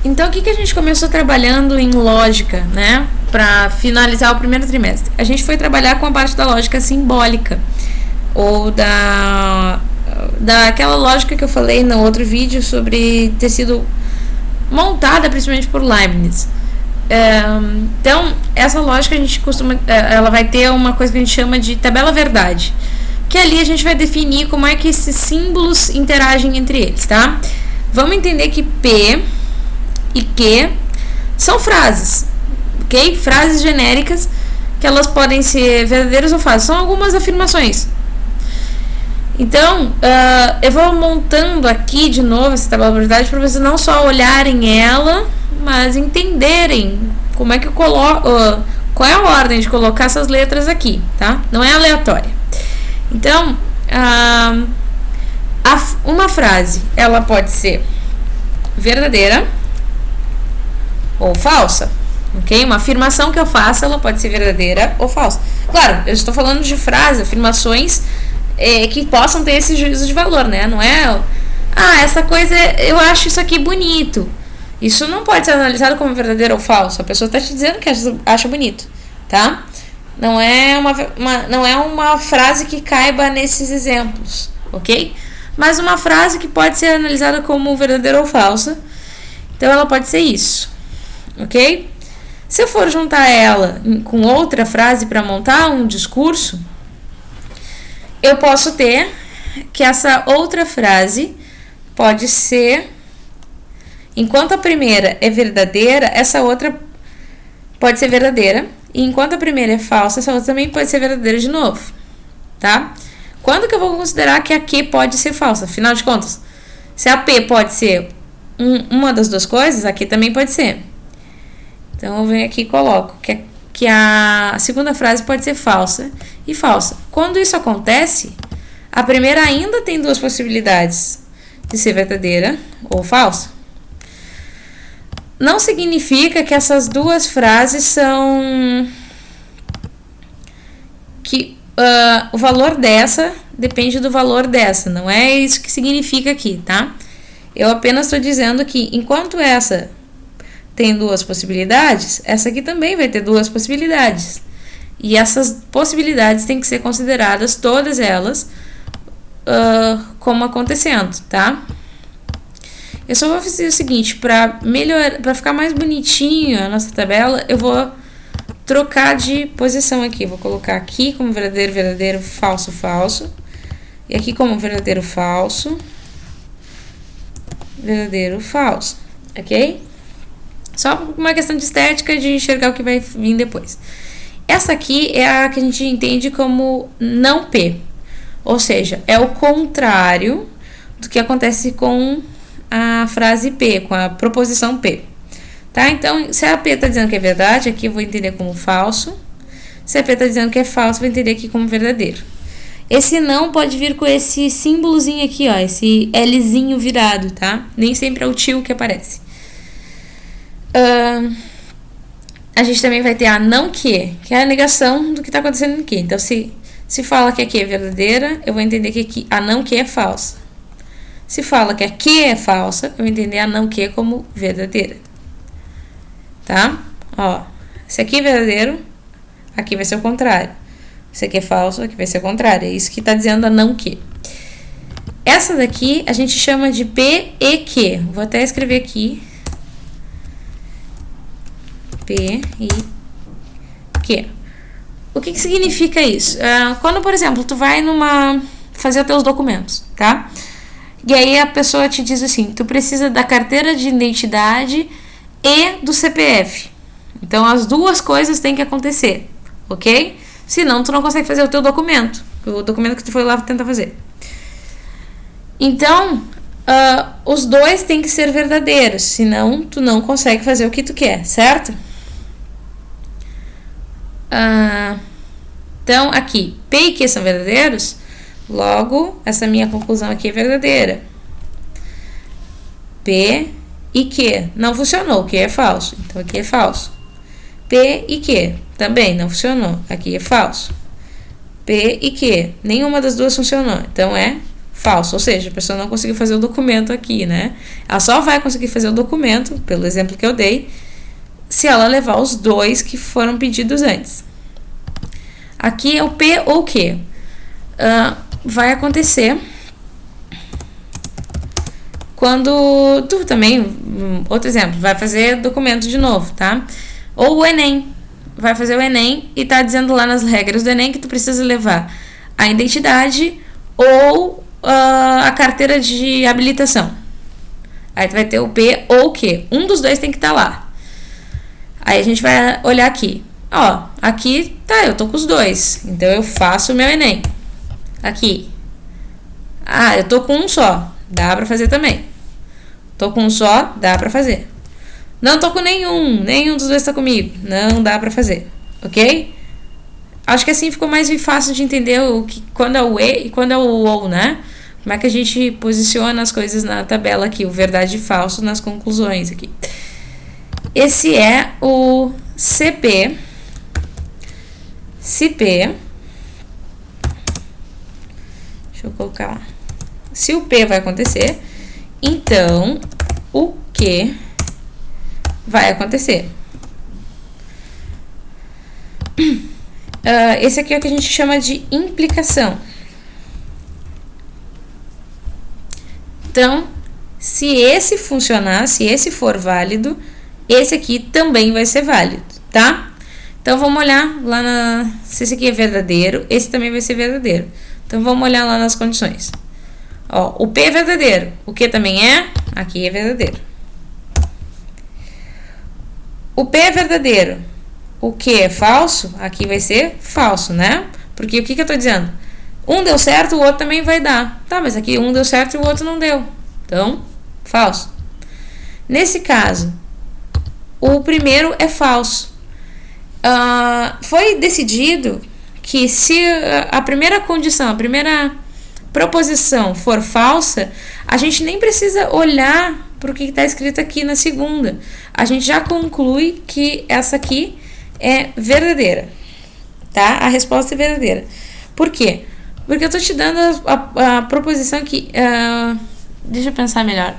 Então, o que a gente começou trabalhando em lógica, né? Para finalizar o primeiro trimestre. A gente foi trabalhar com a parte da lógica simbólica, ou daquela lógica que eu falei no outro vídeo sobre ter sido montada principalmente por Leibniz. Então, essa lógica a gente ela vai ter uma coisa que a gente chama de tabela verdade, que ali a gente vai definir como é que esses símbolos interagem entre eles, tá? Vamos entender que P e Q são frases, ok? Frases genéricas que elas podem ser verdadeiras ou falsas. São algumas afirmações. Então, eu vou montando aqui de novo essa tabela de verdade para vocês não só olharem ela, mas entenderem como é que eu coloco, qual é a ordem de colocar essas letras aqui, tá? Não é aleatória. Então, uma frase, ela pode ser verdadeira ou falsa, ok? Uma afirmação que eu faço, ela pode ser verdadeira ou falsa. Claro, eu estou falando de frases, afirmações que possam ter esse juízo de valor, né? Não é, essa coisa, eu acho isso aqui bonito. Isso não pode ser analisado como verdadeiro ou falso. A pessoa está te dizendo que acha bonito, tá? Não é uma frase que caiba nesses exemplos, ok? Mas uma frase que pode ser analisada como verdadeira ou falsa. Então, ela pode ser isso, ok? Se eu for juntar ela com outra frase para montar um discurso, eu posso ter que essa outra frase pode ser, enquanto a primeira é verdadeira, essa outra pode ser verdadeira, e enquanto a primeira é falsa, essa outra também pode ser verdadeira de novo, tá? Quando que eu vou considerar que a Q pode ser falsa? Afinal de contas, se a P pode ser uma das duas coisas, a Q também pode ser. Então, eu venho aqui e coloco que a segunda frase pode ser falsa e falsa. Quando isso acontece, a primeira ainda tem duas possibilidades de ser verdadeira ou falsa. Não significa que essas duas frases são que o valor dessa depende do valor dessa. Não é isso que significa aqui, tá? Eu apenas estou dizendo que enquanto essa tem duas possibilidades, essa aqui também vai ter duas possibilidades. E essas possibilidades têm que ser consideradas, todas elas, como acontecendo, tá? Eu só vou fazer o seguinte, para ficar mais bonitinho a nossa tabela, eu vou trocar de posição aqui. Vou colocar aqui como verdadeiro, verdadeiro, falso, falso. E aqui como verdadeiro, falso, verdadeiro, falso, ok? Só uma questão de estética, de enxergar o que vai vir depois. Essa aqui é a que a gente entende como não P. Ou seja, é o contrário do que acontece com a frase P, com a proposição P. Tá? Então, se a P está dizendo que é verdade, aqui eu vou entender como falso. Se a P está dizendo que é falso, eu vou entender aqui como verdadeiro. Esse não pode vir com esse símbolozinho aqui, ó, esse Lzinho virado, tá? Nem sempre é o tio que aparece. A gente também vai ter a não que é a negação do que está acontecendo aqui. Então, se fala que aqui é verdadeira, eu vou entender que aqui a não que é falsa. Se fala que aqui é falsa, eu vou entender a não que como verdadeira. Tá? Ó, se aqui é verdadeiro, aqui vai ser o contrário. Se aqui é falso, aqui vai ser o contrário. É isso que está dizendo a não que. Essa daqui a gente chama de P e Q. Vou até escrever aqui. P e Q. O que significa isso? Quando, por exemplo, tu vai fazer os teus documentos, tá? E aí a pessoa te diz assim, tu precisa da carteira de identidade e do CPF. Então, as duas coisas têm que acontecer, ok? Senão, tu não consegue fazer o teu documento. O documento que tu foi lá tentar fazer. Então, os dois têm que ser verdadeiros. Senão, tu não consegue fazer o que tu quer, certo? Então, aqui, P e Q são verdadeiros. Logo, essa minha conclusão aqui é verdadeira. P e Q não funcionou, Q é falso. Então, aqui é falso. P e Q também não funcionou, aqui é falso. P e Q, nenhuma das duas funcionou, então é falso. Ou seja, a pessoa não conseguiu fazer o documento aqui, né? Ela só vai conseguir fazer o documento, pelo exemplo que eu dei, se ela levar os 2 que foram pedidos antes. Aqui é o P ou Q. Vai acontecer quando tu também, outro exemplo, vai fazer documento de novo, tá? Ou o Enem, vai fazer o Enem e tá dizendo lá nas regras do Enem que tu precisa levar a identidade ou a carteira de habilitação. Aí tu vai ter o P ou o Q. Um dos 2 tem que estar lá. Aí a gente vai olhar aqui. Ó, aqui tá, eu tô com os 2. Então eu faço o meu Enem. Aqui. Eu tô com um só. Dá pra fazer também. Tô com um só, dá pra fazer. Não tô com nenhum dos 2 tá comigo. Não dá pra fazer, ok? Acho que assim ficou mais fácil de entender quando é o E e quando é o OU, né? Como é que a gente posiciona as coisas na tabela aqui, o verdade e falso nas conclusões aqui. Esse é o CP. CP. Deixa eu colocar lá. Se o P vai acontecer, então o Q vai acontecer. Esse aqui é o que a gente chama de implicação. Então, se esse funcionar, se esse for válido, esse aqui também vai ser válido, tá? Então, vamos olhar lá se esse aqui é verdadeiro, esse também vai ser verdadeiro. Então, vamos olhar lá nas condições. Ó, o P é verdadeiro, o Q também é, aqui é verdadeiro. O P é verdadeiro, o Q é falso, aqui vai ser falso, né? Porque o que eu tô dizendo? Um deu certo, o outro também vai dar. Tá, mas aqui um deu certo e o outro não deu. Então, falso. Nesse caso, o primeiro é falso. Foi decidido que se a primeira condição, a primeira proposição for falsa, a gente nem precisa olhar para o que está escrito aqui na segunda. A gente já conclui que essa aqui é verdadeira, tá? A resposta é verdadeira. Por quê? Porque eu tô te dando a proposição que... deixa eu pensar melhor.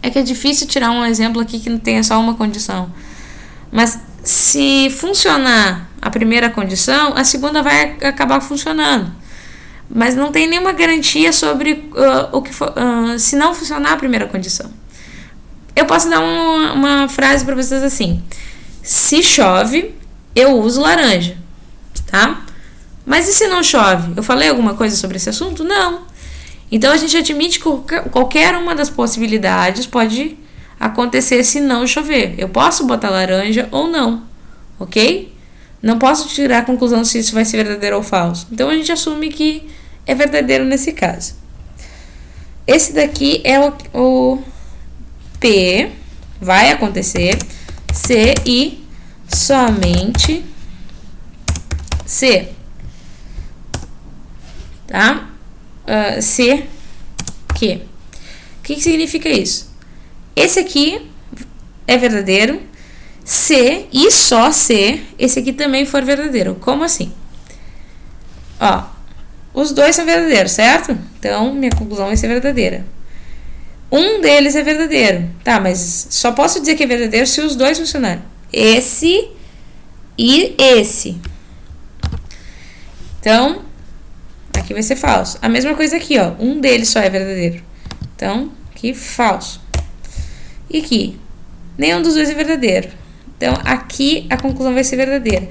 É que é difícil tirar um exemplo aqui que não tenha só uma condição. Mas se funcionar a primeira condição, a segunda vai acabar funcionando. Mas não tem nenhuma garantia sobre o que for, se não funcionar a primeira condição. Eu posso dar uma frase para vocês assim: se chove, eu uso laranja, tá? Mas e se não chove? Eu falei alguma coisa sobre esse assunto? Não. Então a gente admite que qualquer uma das possibilidades pode acontecer se não chover. Eu posso botar laranja ou não, ok? Não posso tirar a conclusão se isso vai ser verdadeiro ou falso. Então a gente assume que é verdadeiro nesse caso. Esse daqui é o P, vai acontecer, se e somente se, tá? Se que. O que significa isso? Esse aqui é verdadeiro, se e só se esse aqui também for verdadeiro. Como assim? Ó, os dois são verdadeiros, certo? Então, minha conclusão vai ser verdadeira. Um deles é verdadeiro. Tá, mas só posso dizer que é verdadeiro se os dois funcionarem. Esse e esse. Então, aqui vai ser falso. A mesma coisa aqui, ó. Um deles só é verdadeiro. Então, aqui, falso. E aqui, nenhum dos dois é verdadeiro. Então, aqui a conclusão vai ser verdadeira.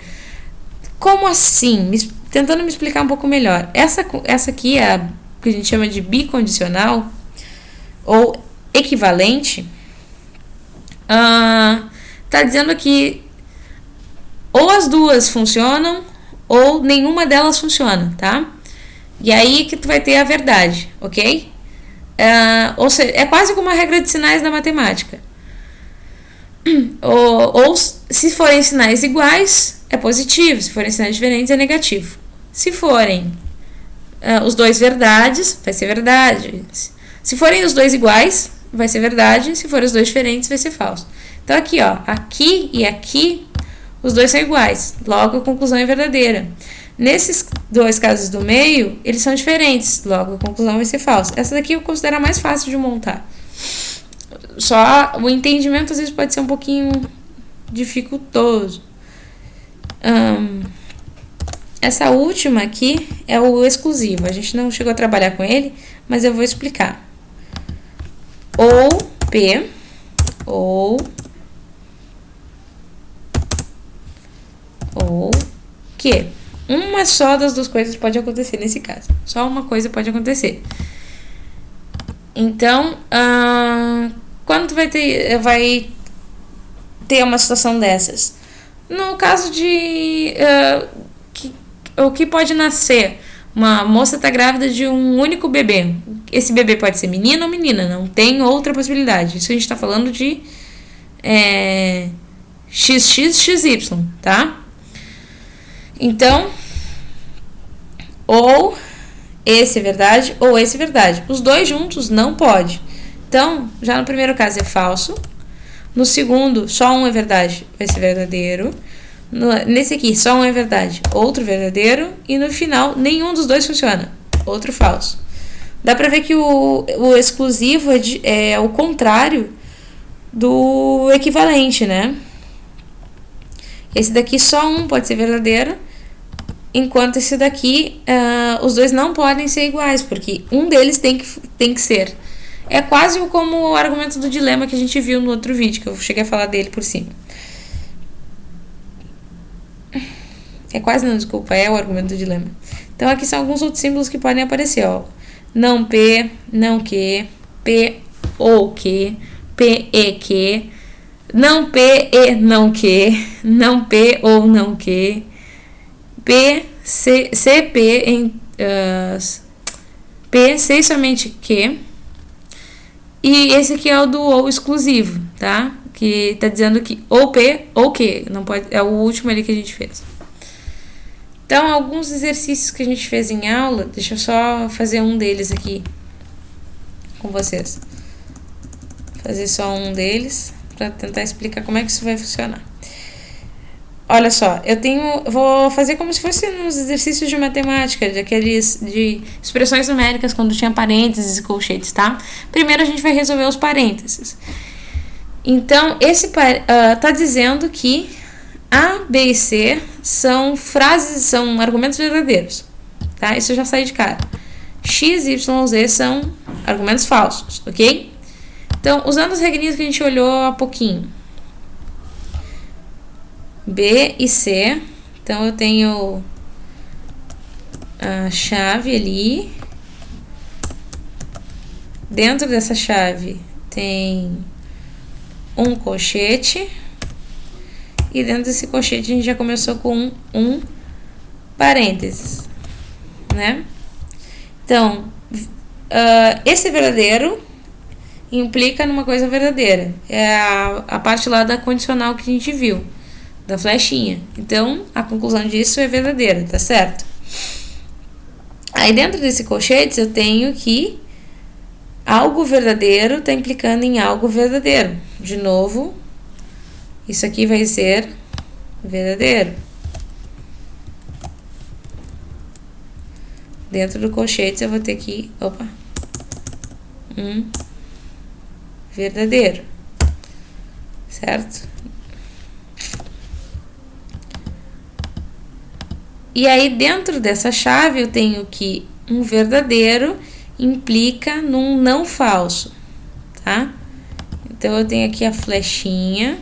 Como assim? Tentando me explicar um pouco melhor. Essa aqui é a que a gente chama de bicondicional ou equivalente. Tá dizendo que ou as duas funcionam ou nenhuma delas funciona, tá? E aí que tu vai ter a verdade, ok? Ou seja, é quase como uma regra de sinais da matemática. Ou se forem sinais iguais, é positivo. Se forem sinais diferentes, é negativo. Se forem os dois verdades, vai ser verdade. Se forem os dois iguais, vai ser verdade. Se forem os dois diferentes, vai ser falso. Então aqui, ó, aqui e aqui, os dois são iguais. Logo, a conclusão é verdadeira. Nesses dois casos do meio, eles são diferentes, logo a conclusão vai ser falsa. Essa daqui eu considero a mais fácil de montar. Só o entendimento às vezes pode ser um pouquinho dificultoso. Essa última aqui é o exclusivo. A gente não chegou a trabalhar com ele, mas eu vou explicar. Ou P, ou Q. Uma só das duas coisas pode acontecer nesse caso. Só uma coisa pode acontecer. Então, quando tu vai ter uma situação dessas? No caso de o que pode nascer? Uma moça está grávida de um único bebê. Esse bebê pode ser menino ou menina, não tem outra possibilidade. Isso a gente está falando de XXXY, tá? Então, ou esse é verdade ou esse é verdade. Os dois juntos não pode. Então, já no primeiro caso é falso. No segundo, só um é verdade, vai ser verdadeiro. Nesse aqui, só um é verdade, outro verdadeiro. E no final, nenhum dos dois funciona, outro falso. Dá pra ver que o exclusivo é o contrário do equivalente, né? Esse daqui, só um pode ser verdadeiro, enquanto esse daqui, os dois não podem ser iguais, porque um deles tem que ser. É quase como o argumento do dilema que a gente viu no outro vídeo, que eu cheguei a falar dele por cima. É o argumento do dilema. Então, aqui são alguns outros símbolos que podem aparecer, ó. Não P, não Q, P ou Q, P e Q, não P e não Q, não P ou não Q, P, C, P, P, C somente Q. E esse aqui é o do ou exclusivo, tá? Que tá dizendo que ou P ou Q, não pode, é o último ali que a gente fez. Então, alguns exercícios que a gente fez em aula, deixa eu só fazer um deles aqui com vocês. Fazer só um deles para tentar explicar como é que isso vai funcionar. Olha só, vou fazer como se fosse uns exercícios de matemática, de expressões numéricas quando tinha parênteses e colchetes, tá? Primeiro a gente vai resolver os parênteses. Então, esse tá dizendo que A, B e C são argumentos verdadeiros, tá? Isso eu já saí de cara. X, Y, Z são argumentos falsos, ok? Então, usando as regrinhas que a gente olhou há pouquinho. B e C, então eu tenho a chave ali. Dentro dessa chave tem um colchete. E dentro desse colchete a gente já começou com um parênteses, né? Então, esse verdadeiro implica numa coisa verdadeira. É a parte lá da condicional que a gente viu, da flechinha. Então, a conclusão disso é verdadeira, tá certo? Aí, dentro desse colchete, eu tenho que algo verdadeiro está implicando em algo verdadeiro. De novo, isso aqui vai ser verdadeiro. Dentro do colchete eu vou ter que, verdadeiro. Certo? E aí dentro dessa chave eu tenho que um verdadeiro implica num não falso, tá? Então eu tenho aqui a flechinha.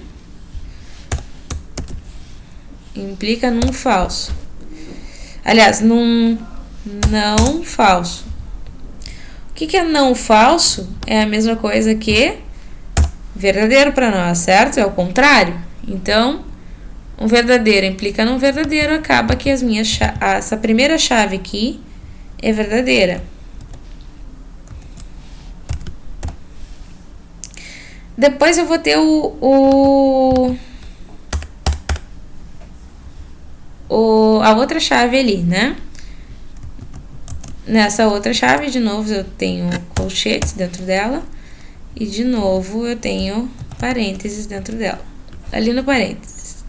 Implica num falso. Aliás, num não falso. O que é não falso? É a mesma coisa que verdadeiro para nós, certo? É o contrário. Então, um verdadeiro implica num verdadeiro, acaba que essa primeira chave aqui é verdadeira. Depois eu vou ter a outra chave ali, né? Nessa outra chave, de novo, eu tenho colchetes dentro dela. E, de novo, eu tenho parênteses dentro dela. Ali no parênteses.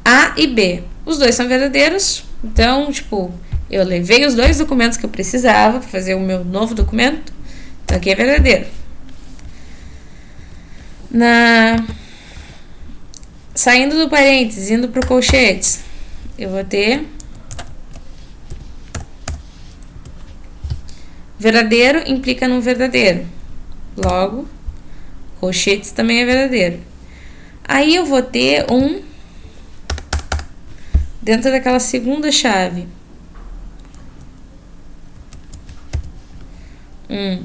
A e B. Os dois são verdadeiros, Então, tipo, eu levei os 2 documentos que eu precisava para fazer o meu novo documento. Então, aqui é verdadeiro. Saindo do parênteses, indo para o colchetes, eu vou ter verdadeiro implica num verdadeiro. Logo, colchetes também é verdadeiro. Aí eu vou ter dentro daquela segunda chave,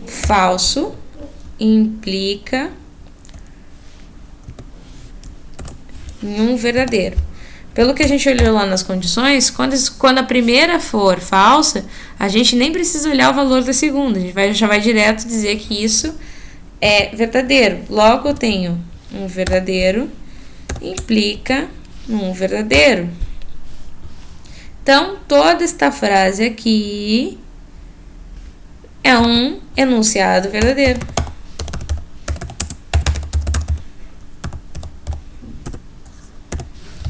falso implica em um verdadeiro. Pelo que a gente olhou lá nas condições, quando a primeira for falsa, a gente nem precisa olhar o valor da segunda. A gente já vai direto dizer que isso é verdadeiro. Logo, eu tenho um verdadeiro implica um verdadeiro. Então, toda esta frase aqui é um enunciado verdadeiro.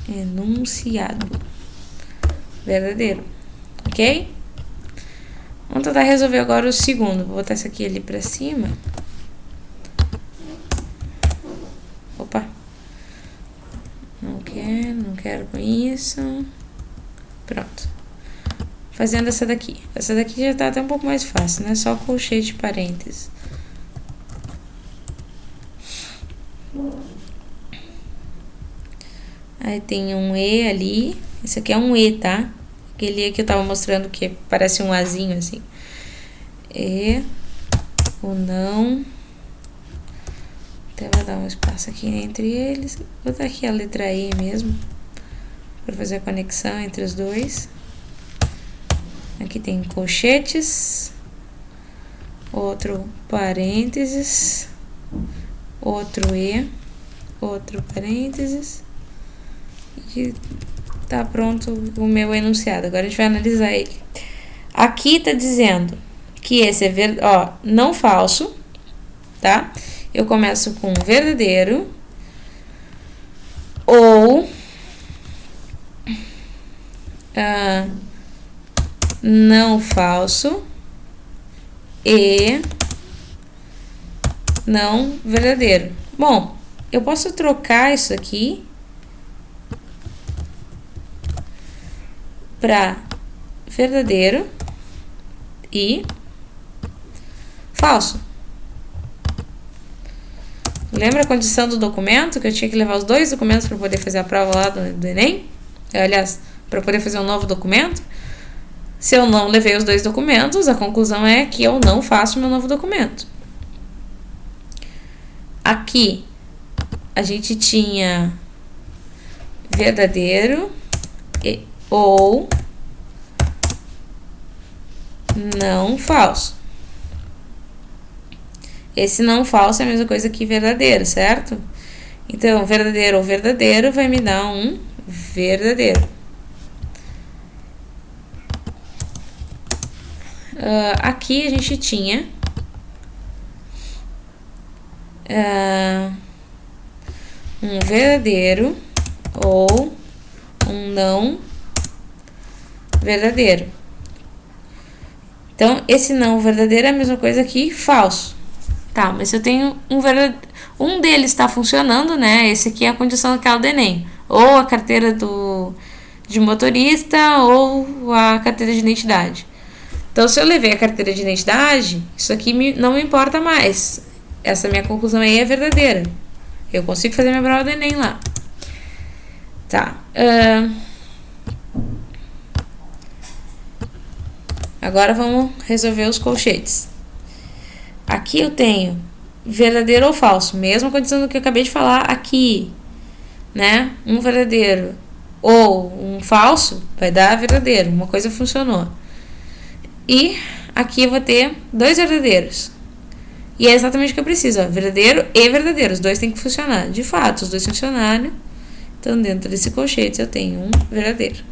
Enunciado verdadeiro, ok? Vamos tentar resolver agora o segundo. Vou botar isso aqui ali pra cima. Opa, não quero com isso. Pronto. Fazendo essa daqui. Essa daqui já tá até um pouco mais fácil, né? Só colchete de parênteses. Aí tem um E ali. Esse aqui é um E, tá? Aquele E que eu tava mostrando que parece um Azinho assim. E. O não. Até vou dar um espaço aqui entre eles. Vou botar aqui a letra E mesmo. Para fazer a conexão entre os dois. Aqui tem colchetes. Outro parênteses. Outro E. Outro parênteses. E tá pronto o meu enunciado. Agora a gente vai analisar ele. Aqui tá dizendo que esse é não falso, tá? Eu começo com verdadeiro ou não falso e não verdadeiro. Bom, eu posso trocar isso aqui para verdadeiro e falso. Lembra a condição do documento que eu tinha que levar os 2 documentos para poder fazer a prova lá do Enem? Aliás, para poder fazer um novo documento. Se eu não levei os 2 documentos, a conclusão é que eu não faço meu novo documento. Aqui a gente tinha verdadeiro ou não falso. Esse não falso é a mesma coisa que verdadeiro, certo? Então, verdadeiro ou verdadeiro vai me dar um verdadeiro. Aqui a gente tinha um verdadeiro ou um não verdadeiro. Então, esse não verdadeiro é a mesma coisa que falso. Tá, mas se eu tenho um deles está funcionando, né? Esse aqui é a condição daquela do Enem. Ou a carteira de motorista ou a carteira de identidade. Então, se eu levei a carteira de identidade, isso aqui não me importa mais. Essa minha conclusão aí é verdadeira. Eu consigo fazer minha prova do Enem lá. Tá. Agora vamos resolver os colchetes. Aqui eu tenho verdadeiro ou falso. Mesma condição do que eu acabei de falar aqui. Né? Um verdadeiro ou um falso vai dar verdadeiro. Uma coisa funcionou. E aqui eu vou ter 2 verdadeiros. E é exatamente o que eu preciso. Ó, verdadeiro e verdadeiro. Os 2 têm que funcionar. De fato, os 2 funcionaram. Então, dentro desse colchete, eu tenho um verdadeiro.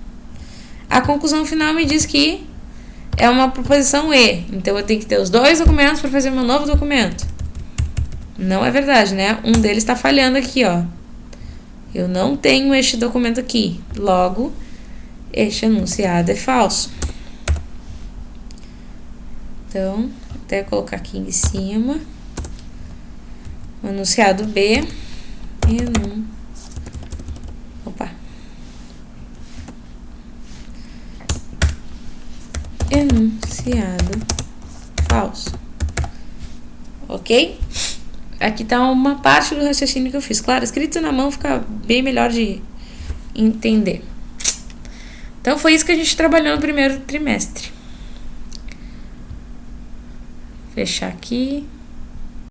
A conclusão final me diz que é uma proposição E. Então, eu tenho que ter os 2 documentos para fazer meu novo documento. Não é verdade, né? Um deles está falhando aqui, ó. Eu não tenho este documento aqui. Logo, este enunciado é falso. Então, até colocar aqui em cima. O enunciado B. Enunciado falso. Ok? Aqui tá uma parte do raciocínio que eu fiz. Claro, escrito na mão fica bem melhor de entender. Então, foi isso que a gente trabalhou no primeiro trimestre. Fechar aqui.